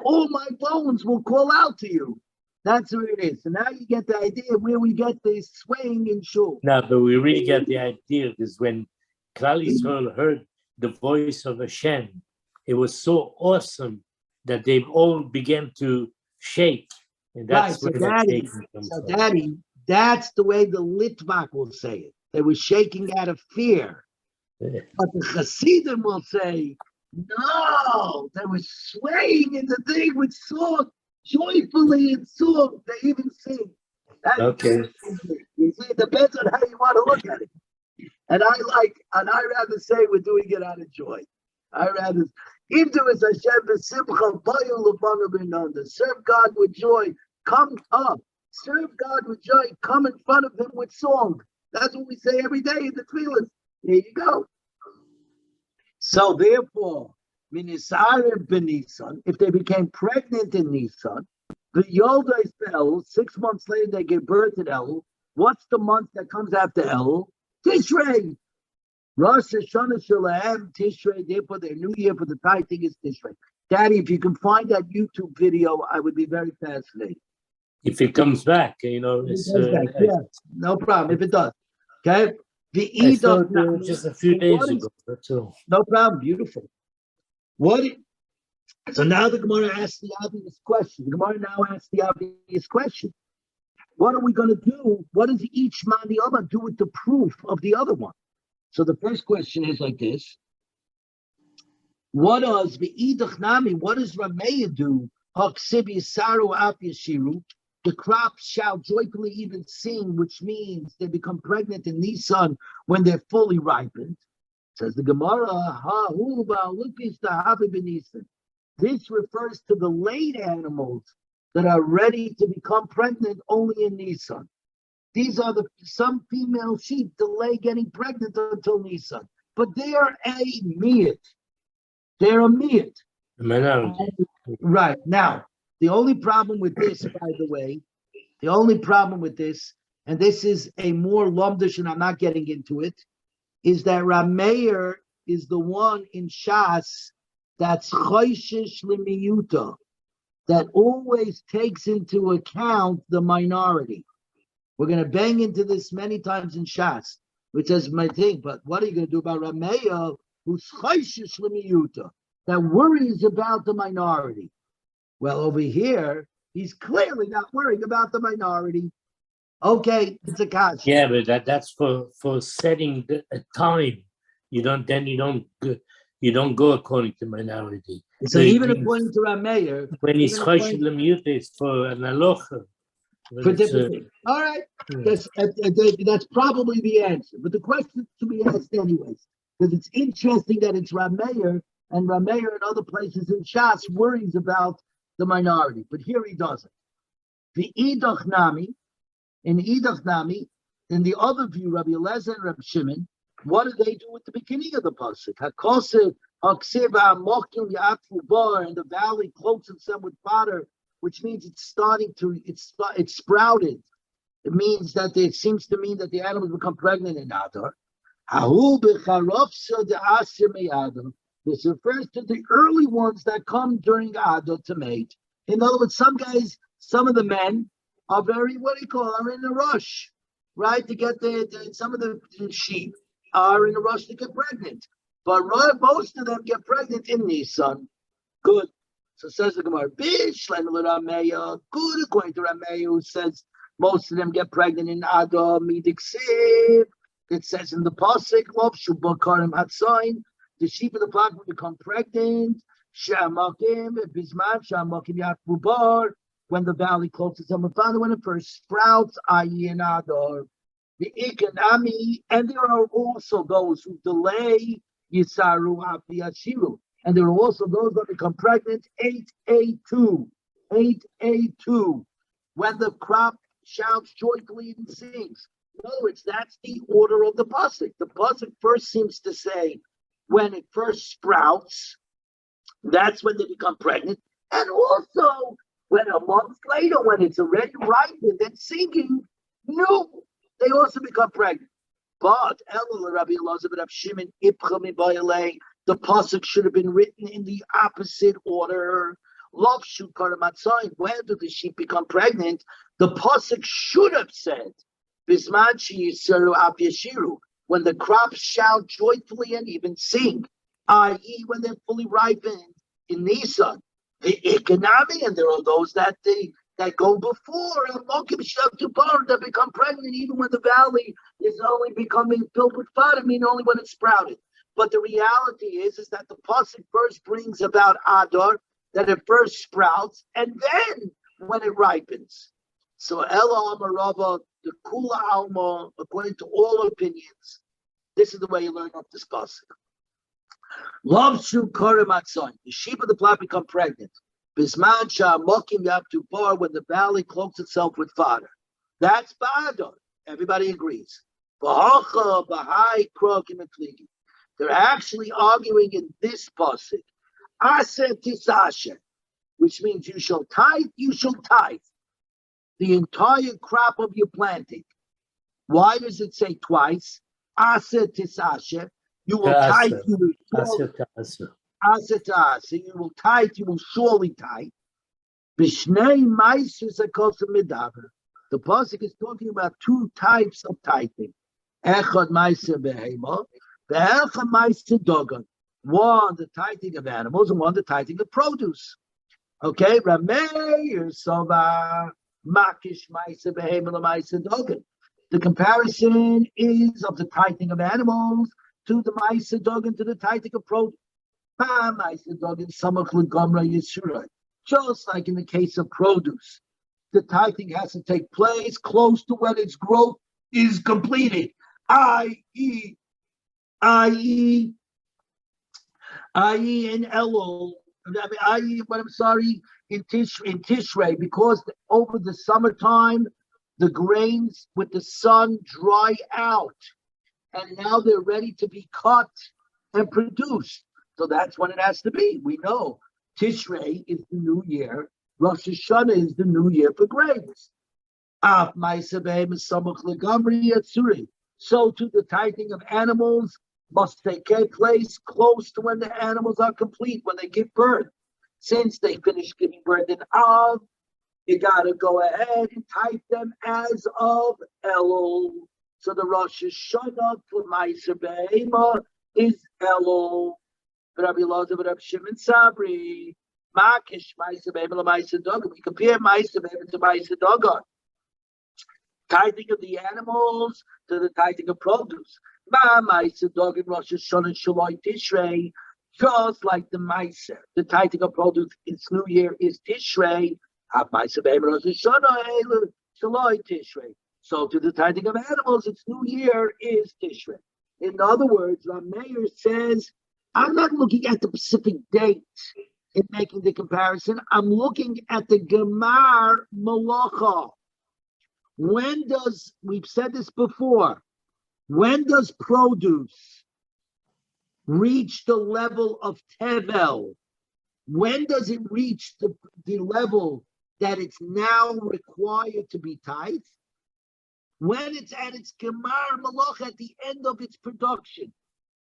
S1: All my bones will call out to you. That's what it is. So now you get the idea where we get this swaying in shul.
S2: No, but we really get the idea is when Klal Yisrael heard the voice of Hashem, it was so awesome that they all began to shake. And that's where that shaking comes from.
S1: Daddy, that's the way the Litvak will say it. They were shaking out of fear.
S2: Yeah.
S1: But the Hasidim will say, no, they were swaying in the thing with song, joyfully in song. They even sing.
S2: Okay.
S1: You see, it depends on how you want to look at it. And I rather say we're doing it out of joy. If there is Hashem b'simcha, serve God with joy, come up. Serve God with joy, come in front of him with song. That's what we say every day in the tefillahs. There you go. So therefore, if they became pregnant in Nisan, the Yolda is El, 6 months later they give birth at El. What's the month that comes after El? Tishrei. Rosh Hashanah Shalem, Tishrei, therefore their new year for the Thai thing is Tishrei. Daddy, if you can find that YouTube video, I would be very fascinated.
S2: If it comes back, it's
S1: no problem. If it does, okay.
S2: I saw it just a few days ago. That's all.
S1: No problem. Beautiful. So now the Gemara asks the obvious question. The Gemara now asks the obvious question. What are we going to do? What does each Mani Omer do with the proof of the other one? So the first question is like this. What does Rameya do? The crops shall joyfully even sing, which means they become pregnant in Nisan when they're fully ripened. Says the Gemara, this refers to the late animals that are ready to become pregnant only in Nisan. These are some female sheep delay getting pregnant until Nisan, but they are a miyat. They're a miyat. Right. Now, the only problem with this, by the way, and this is a more lumdish, and I'm not getting into it, is that Rameir is the one in Shas that's choishish lemiyuta, that always takes into account the minority. We're going to bang into this many times in Shas, which is my thing, but what are you going to do about Rameir, who's choishish lemiyuta, that worries about the minority? Well, over here, he's clearly not worrying about the minority. Okay, it's a kasha.
S2: Yeah, but that's for setting a time. You don't go according to minority.
S1: So even according to Rameir,
S2: when he's chosh lemiyuta, it's for an alocha. But
S1: For
S2: it's,
S1: different things. All right.
S2: yeah.
S1: That's probably the answer. But the question to be asked anyways, because it's interesting that it's Rameir, and Rameir in other places in Shas worries about the minority, but here he doesn't. The Idach Nami, in the other view, Rabbi Eliezer and Rabbi Shimon, what do they do at the beginning of the pasuk? Hakosev, Haksiva, Mokim, Yatfu Bar, and the valley clothes itself with fodder, which means it's it's sprouted. It means that it seems to mean that the animals become pregnant in Adar. This refers to the early ones that come during Adar to mate. In other words, some of the men are very, are in a rush, right? To get some of the sheep are in a rush to get pregnant. But most of them get pregnant in Nisan. Good. So says the Gemara, good according to Rameya, who says most of them get pregnant in Adar Midiksiv. It says in the Pasuk, the sheep of the flock will become pregnant. When the valley closes them with father, when it first sprouts, i.e. in Adar. The Ikanami, and there are also those who delay Yisaru Afi Yashiru. And there are also those that become pregnant, 8A2, when the crop shouts joyfully and sings. In other words, that's the order of the pasuk. The pasuk first seems to say, when it first sprouts, that's when they become pregnant. And also, when a month later, when it's already ripened and singing, they also become pregnant. But the pasuk should have been written in the opposite order. When do the sheep become pregnant? The pasuk should have said, when the crops shout joyfully and even sing, i.e., when they're fully ripened in Nisan. The economy, and there are those that go before that become pregnant even when the valley is only becoming filled with fodder, only when it's sprouted. But the reality is that the pasuk first brings about Adar, that it first sprouts, and then when it ripens. So Ela Amarava, the Kula Alma, according to all opinions, this is the way you learn off this pasuk. Love Shu Karimatson, the sheep of the flock become pregnant. Bisman Shah Mokim Yaptu Bar, when the valley cloaks itself with fodder. That's Ba'adar. Everybody agrees. Ba'acha, Ba'hai, Krokim, and Tligi. They're actually arguing in this pasuk. Aser Tisasher, which means you shall tithe the entire crop of your planting. Why does it say twice? Aser Tisasher. You will tithe, you will tithe, you will surely tithe. The pasuk is talking about two types of tithing. Echad ma'aser behema, ve'echad ma'aser dogan. One, the tithing of animals, and one, the tithing of produce. Okay, Rameir Sova Makish ma'aser behema ma'aser dogan. The comparison is of the tithing of animals to the ma'aser dogan, to the tithing of produce. Just like in the case of produce, the tithing has to take place close to when its growth is completed, i.e. in Elul, in Tishrei, because over the summertime, the grains with the sun dry out, and now they're ready to be cut and produced. So that's when it has to be. We know Tishrei is the new year. Rosh Hashanah is the new year for grains. So too the tithing of animals must take place close to when the animals are complete, when they give birth. Since they finish giving birth in Av, you got to go ahead and tithe them as of Elul. So the Rosh Hashanah for Ma'aser Behema is Elul. Rabbi Elazar, Rabbi Shimon Sabri, Makish Ma'aser Behema Ma'aser Dogan. We compare Ma'aser Behema to Ma'aser Dogan. Tithing of the animals to the tithing of produce. Ma'aser Dogan Rosh Hashanah Shaloi Tishrei. Just like the Ma'aser, the tithing of produce, its new year is Tishrei. Ma'aser Behema Rosh Hashanah Shaloi Tishrei. So to the tithing of animals, its new year is Tishrei. In other words, Rameir says, I'm not looking at the specific date in making the comparison. I'm looking at the Gemar Malacha. When does, we've said this before, when does produce reach the level of Tevel? When does it reach the level that it's now required to be tithed? When it's at its Gemar Malach, at the end of its production.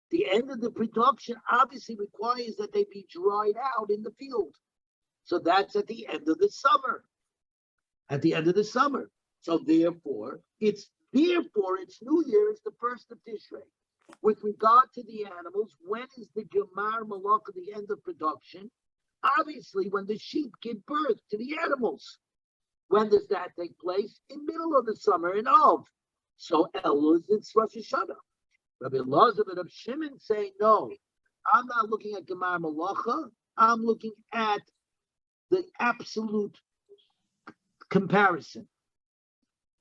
S1: The end of the production obviously requires that they be dried out in the field. So that's at the end of the summer. At the end of the summer. So therefore, its New Year is the first of Tishrei. With regard to the animals, when is the Gemar Malach at the end of production? Obviously, when the sheep give birth to the animals. When does that take place? In middle of the summer in Av. So Elul, it's Rosh Hashanah. Rabbi Elazar and Rabbi Shimon say, no, I'm not looking at Gemar Malacha. I'm looking at the absolute comparison.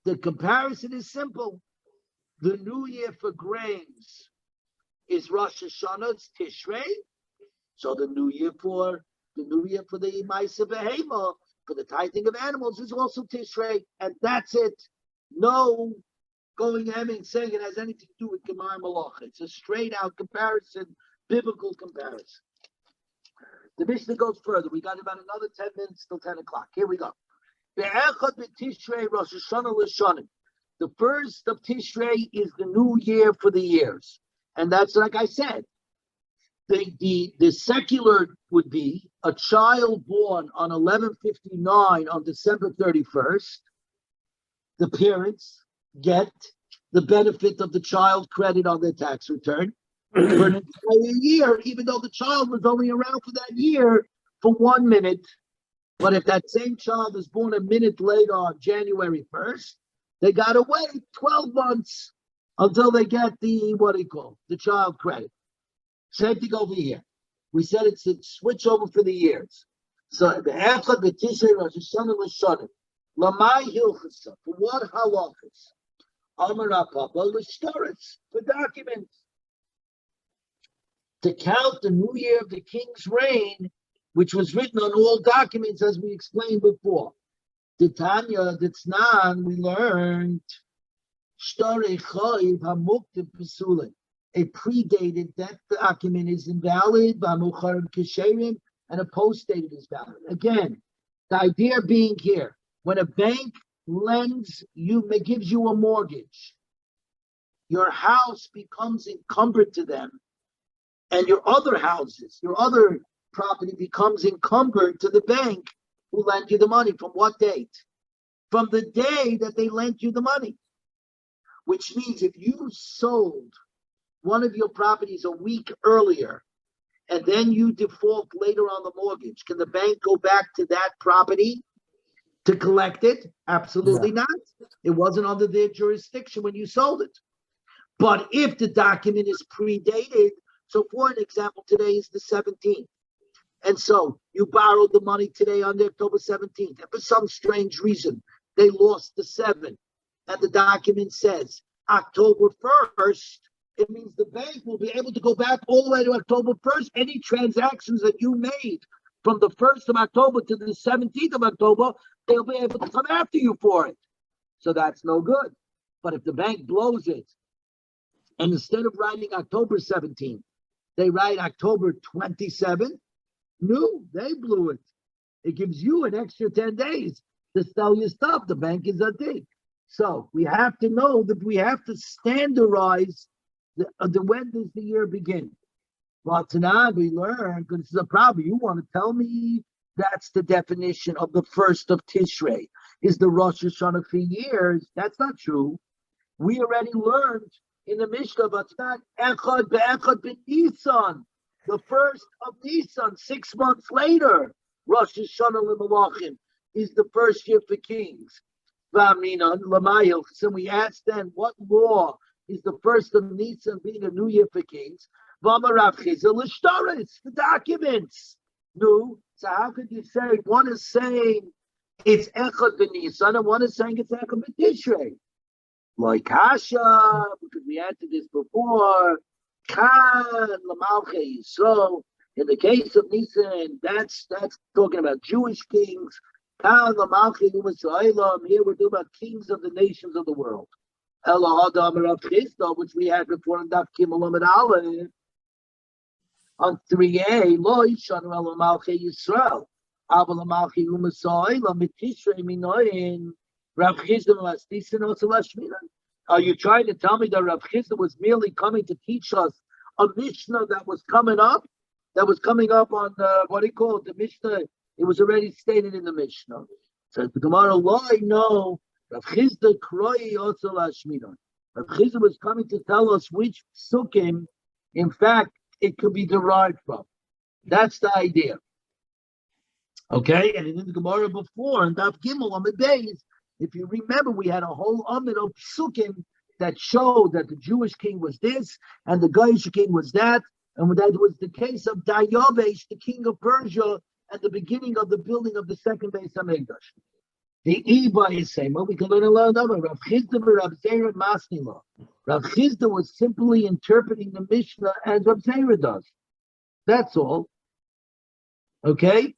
S1: The comparison is simple. The new year for grains is Rosh Hashanah, it's Tishrei. So the new year for the Maisa Behema, for the tithing of animals, is also Tishrei, and that's it. No going ahead and saying it has anything to do with Gemar Malacha. It's a straight out comparison, biblical comparison. The Mishnah goes further. We got about another 10 minutes till 10 o'clock. Here we go. The first of Tishrei is the new year for the years. And that's like I said. The secular would be a child born on 1159 on December 31st. The parents get the benefit of the child credit on their tax return for an entire year, even though the child was only around for that year for 1 minute. But if that same child is born a minute later on January 1st, they got to wait 12 months until they get the child credit. Same thing over here. We said it's a switch over for the years. So the Echad, the Tishrei, Rosh Hashanah, L'shanim. Lamai Hilchasa, for what halachas? Amar Papa, L'shtaretz, for documents. To count the new year of the king's reign, which was written on all documents, as we explained before. The Tanya, the Tznan, we learned, Shtarei Chayiv HaMuktim Pesulin. A predated debt document is invalid, V'Amucharim Kesherim, and a post-dated is valid. Again, the idea being here, when a bank lends you, gives you a mortgage, your house becomes encumbered to them, and your other houses, your other property becomes encumbered to the bank who lent you the money. From what date? From the day that they lent you the money. Which means if you sold one of your properties a week earlier, and then you default later on the mortgage, can the bank go back to that property to collect it? Absolutely not. It wasn't under their jurisdiction when you sold it. But if the document is predated, so for an example, today is the 17th. And so you borrowed the money today on the October 17th. And for some strange reason, they lost the 7th. And the document says October 1st. It means the bank will be able to go back all the way to October 1st. Any transactions that you made from the 1st of October to the 17th of October, they'll be able to come after you for it. So that's no good. But if the bank blows it, and instead of writing October 17th, they write October 27th, no, they blew it. It gives you an extra 10 days to sell your stuff. The bank is a thing. So we have to know that we have to standardize when does the year begin? Well, tonight we learn, because this is a problem. You want to tell me that's the definition of the first of Tishrei, is the Rosh Hashanah for years. That's not true. We already learned in the Mishnah, but it's not Echad Be'echad B'Nisan, the first of Nisan, 6 months later. Rosh Hashanah L'Malachim is the first year for kings. V'aminan L'Mayil. So we asked then, what law is the first of Nisan being a new year for kings? V'amarav Chizah L'Shtaretz, the documents. No, so how could you say one is saying It's Echad B'Nisan, and one is saying it's Echad B'Tishrei. Like Kasha, because we answered this before. Kan L'Malchei Yisrael. In the case of Nisan, that's talking about Jewish kings. Kan L'Malchei Yisrael. Here we're talking about kings of the nations of the world. Ela Adam Rav Chisda, which we had before in Daf Gimel Amud Aleph. On 3a, Lo Yishanu Ela Malchei Yisrael. Abel Malchei U'Masai La Mitishrei Minoin. Rav Chisda was Nisan also Lashminan. Are you trying to tell me that Rav Chisda was merely coming to teach us a Mishnah that was coming up? That was coming up on what do you call it? The Mishnah. It was already stated in the Mishnah. So the Gemara, why no? Rav Chisda Kroi also Lashminan. Rav Chisda was coming to tell us which psukim, in fact, it could be derived from. That's the idea. Okay, and in the Gemara before, and Daf Gimel on the days, if you remember, we had a whole amid of psukim that showed that the Jewish king was this and the Goyish king was that, and that was the case of Dayavesh, the king of Persia, at the beginning of the building of the second Beis Hamikdash. The Iba is saying, well, we can learn a lot of it. Rav Chisda Rav Zera Masnila. Rav Chisda was simply interpreting the Mishnah as Rav Zera does. That's all. Okay?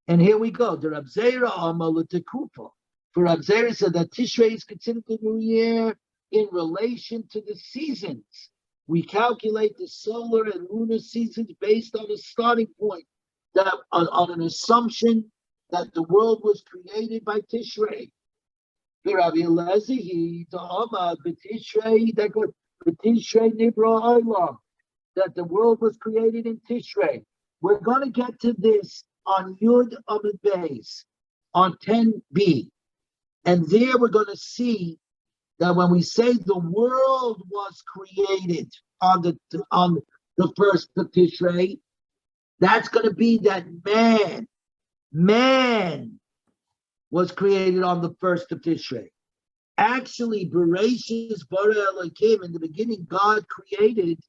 S1: And here we go. The Rav Zera Amal Tekufa. For Rav Zera said that Tishrei is considered the new year in relation to the seasons. We calculate the solar and lunar seasons based on a starting point, that on an assumption that the world was created by Tishrei. That the world was created in Tishrei. We're going to get to this on Yud Amud Beis, on 10b. And there we're going to see that when we say the world was created on the first of Tishrei, that's going to be that man was created on the first of Tishrei. Actually, Bereshis bara Elokim, in the beginning, God created,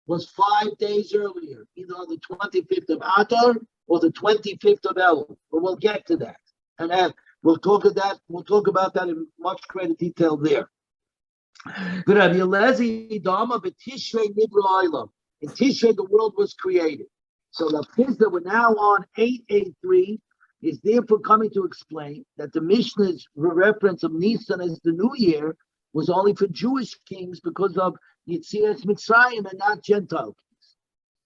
S1: was 5 days earlier, either on the 25th of Adar or the 25th of Elul. But we'll get to that, and we'll talk about that in much greater detail there. In Tishrei, the world was created. So the Chisda, we're now on 883, is therefore coming to explain that the Mishnah's reference of Nisan as the new year was only for Jewish kings because of Yetzias Mitzrayim and not Gentile kings.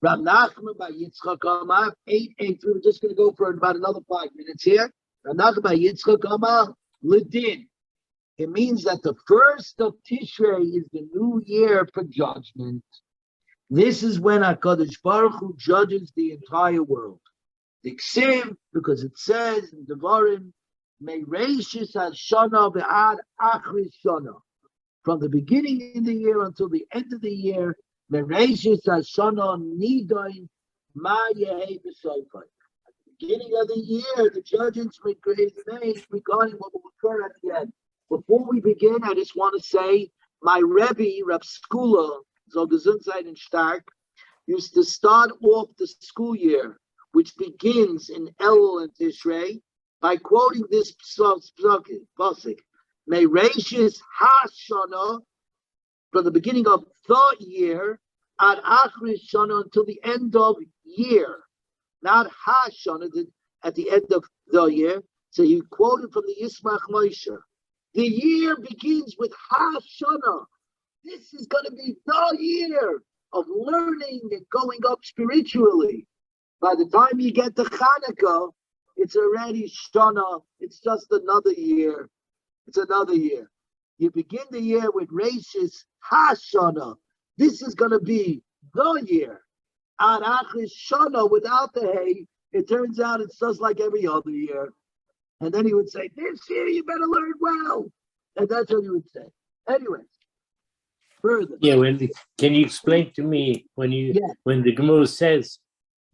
S1: Rav Nachman by Yitzchak Amar, 883, we're just going to go for about another 5 minutes here. Rav Nachman by Yitzchak Amar, Ledin. It means that the first of Tishrei is the new year for judgment. This is when HaKadosh Baruch Hu judges the entire world. The Ksiv, because it says in Devarim, Mereishis Hashanah ve'ad Achris Shana. From the beginning of the year until the end of the year, Mereishis Hashanah Nidain Ma Yehei B'Soifai. At the beginning of the year, the judgments may be made regarding what will occur at the end. Before we begin, I just want to say, my Rebbe, Rav Skula, so Gesundheit and Stark, used to start off the school year, which begins in Elul and Tishrei, by quoting this pasuk, Mereishis Hashana, from the beginning of the year, ad Achris Shana, until the end of year, not Hashana, at the end of the year. So he quoted from the Yismach Moshe. The year begins with Hashanah. This is going to be the year of learning and going up spiritually. By the time you get to Hanukkah, it's already Shana. It's just another year. It's another year. You begin the year with Reishis Hashanah. This is going to be the year. Ad Achris Shana, without the hay, it turns out it's just like every other year. And then he would say, this year you better learn well. And that's what he would say. Anyways, further.
S2: Yeah, can you explain to me when the Gemara says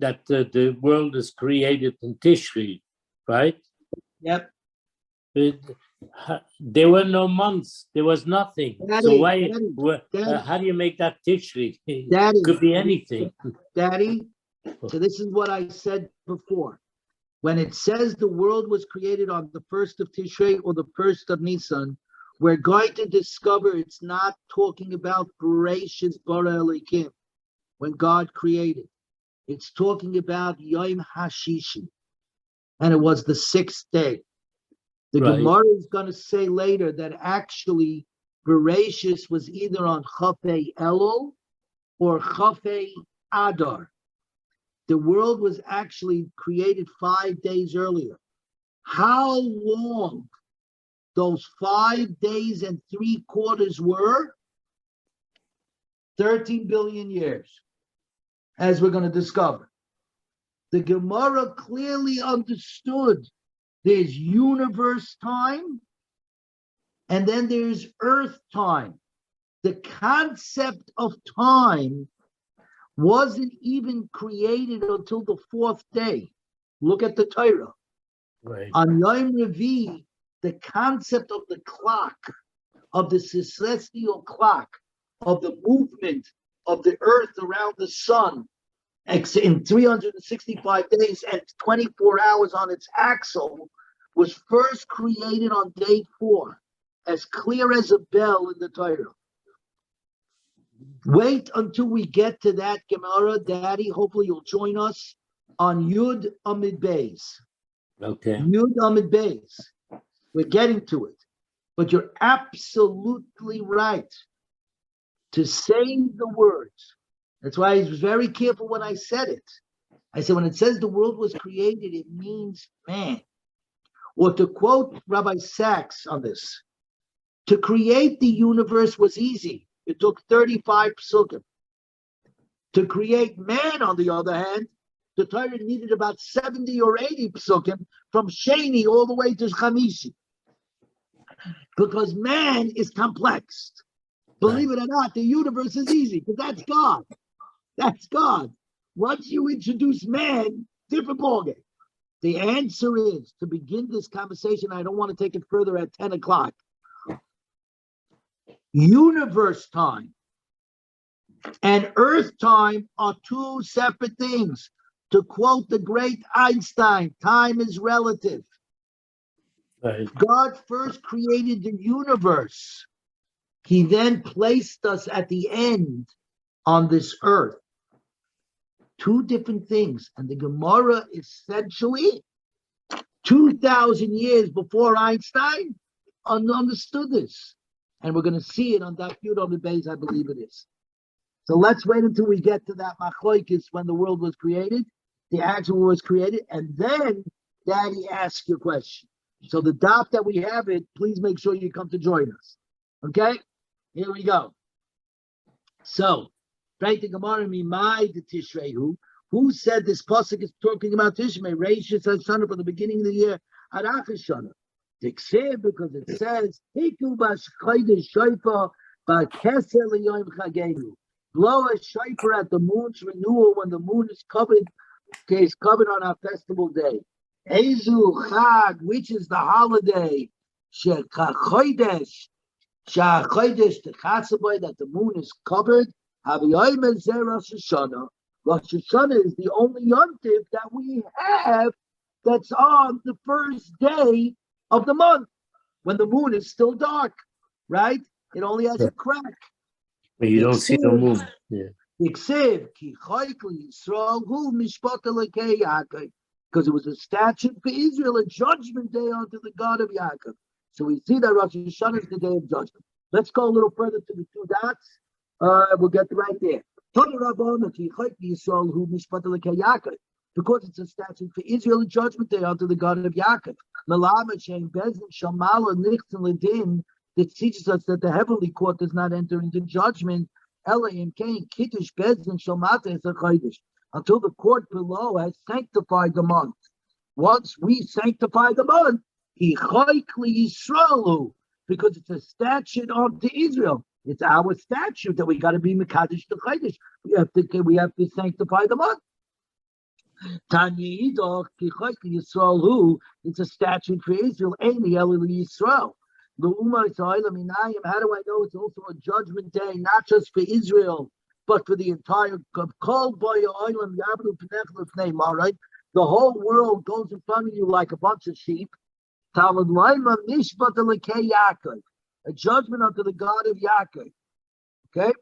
S2: that the world is created in Tishri, right?
S1: Yep.
S2: There were no months. There was nothing.
S1: Daddy,
S2: so why?
S1: Daddy,
S2: how do you make that Tishri?
S1: Daddy,
S2: Could be anything.
S1: Daddy, so this is what I said before. when it says the world was created on the 1st of Tishrei or the 1st of Nisan, we're going to discover it's not talking about Bereshis bara Elokim, when God created. It's talking about Yom HaShishi, and it was the 6th day. The Gemara is going to say later that actually Bereshis was either on Chafei Elul or Chafei Adar. The world was actually created 5 days earlier. How long those 5 days and 3/4 were? 13 billion years, as we're going to discover. The Gemara clearly understood there's universe time and then there's earth time. The concept of time wasn't even created until the 4th day. Look at the Torah.
S2: Right.
S1: On Yom Revi, the concept of the clock, of the celestial clock, of the movement of the earth around the sun in 365 days and 24 hours on its axle, was first created on day 4, as clear as a bell in the Torah. Wait until we get to that Gemara, Daddy. Hopefully you'll join us on Yud Amid Beis.
S2: Okay.
S1: Yud Amid Beis. We're getting to it. But you're absolutely right to say the words. That's why I was very careful when I said it. I said, when it says the world was created, it means man. Or to quote Rabbi Sachs on this, to create the universe was easy. It took 35 psukim. To create man, on the other hand, the Torah needed about 70 or 80 psukim from Sheni all the way to Chamishi. Because man is complex. Believe it or not, the universe is easy, because that's God. That's God. Once you introduce man, different ballgame. The answer is, to begin this conversation, I don't want to take it further at 10 o'clock. Universe time and earth time are two separate things. To quote the great Einstein, time is relative.
S2: Right.
S1: God first created the universe. He then placed us at the end on this earth. Two different things. And the Gemara essentially 2,000 years before Einstein understood this. And we're going to see it on Daf Yud Amud Beis, I believe it is. So let's wait until we get to that machlokes when the world was created, the actual world was created, and then Daddy asks your question. So the daf that we have it, please make sure you come to join us. Okay? Here we go. So, right, the Gemara Mimai the Tishrehu. Who said this pasuk is talking about Tishrei? Rosh Hashanah from the beginning of the year. Arach Hashanah. Because it says, "Hiku b'shchayde shofar b'keser liyom chagenu." Blow a shofar at the moon's renewal when the moon is covered on our festival day. Ezu chag, which is the holiday? Shechachodesh techatzaboy, that the moon is covered. Haviyayim ezeh Rosh Hashanah. Rosh Hashanah is the only yontif that we have that's on the first day of the month, when the moon is still dark, right? It only has a crack.
S2: But you don't see the moon. Yeah.
S1: Because it was a statute for Israel, a judgment day unto the God of Yaakov. So we see that Rosh Hashanah is the day of judgment. Let's go a little further to the two dots. We'll get right there. Because it's a statute for Israel, a judgment day unto the God of Yaakov. That teaches us that the heavenly court does not enter into judgment until the court below has sanctified the month. Once we sanctify the month, because it's a statute unto Israel. It's our statute that we got to be Mekadesh to Chodesh. We have to sanctify the month. It's a statute for Israel. Yisrael. How do I know it's also a judgment day, not just for Israel, but for the entire? All right. the whole world goes in front of you like a bunch of sheep. Talmud Laima Mishpat Elokei Yaakov, a judgment unto the God of Yaakov. Okay?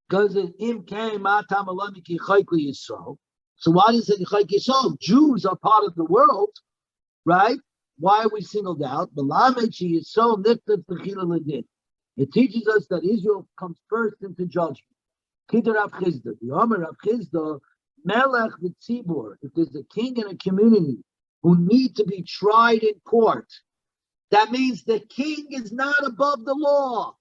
S1: Because in came Matam Alamiki Chayku Yisrael. So why does it Chayku Yisrael? Jews are part of the world, right? Why are we singled out? It teaches us that Israel comes first into judgment. Kidder Rav Chisda, the Omer Rav Chisda, Melech v'tzibur. If there's a king in a community who need to be tried in court, that means the king is not above the law.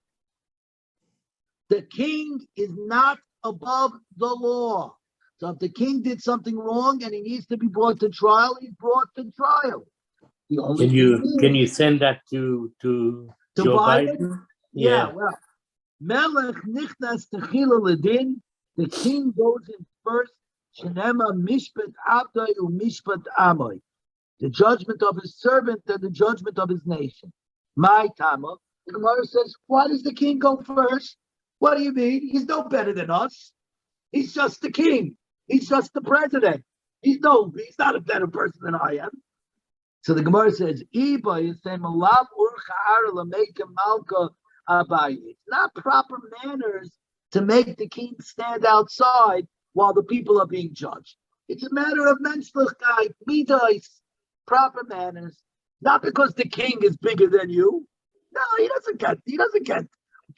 S1: The king is not above the law. So if the king did something wrong and he needs to be brought to trial, he's brought to trial. The only
S2: Can you send that to Joe Biden?
S1: Yeah, well, Melech nichnas techila ledin. The king goes in first. Shenema mishpat abdai u'mishpat amoy. The judgment of his servant and the judgment of his nation. My Tama. The Gemara says, why does the king go first? What do you mean? He's no better than us. He's just the king. He's just the president. He's not a better person than I am. So the Gemara says, it's not proper manners to make the king stand outside while the people are being judged. It's a matter of menschlichkeit, midas, proper manners. Not because the king is bigger than you. No, he doesn't get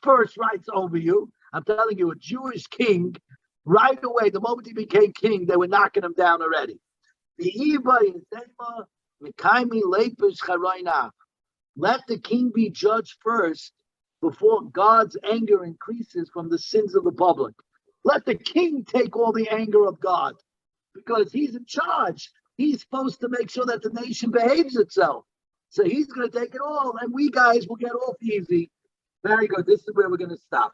S1: first rights over you. I'm telling you, a Jewish king, right away, the moment he became king, they were knocking him down already. Let the king be judged first before God's anger increases from the sins of the public. Let the king take all the anger of God because he's in charge. He's supposed to make sure that the nation behaves itself. So he's going to take it all, and we guys will get off easy. Very good. This is where we're going to stop.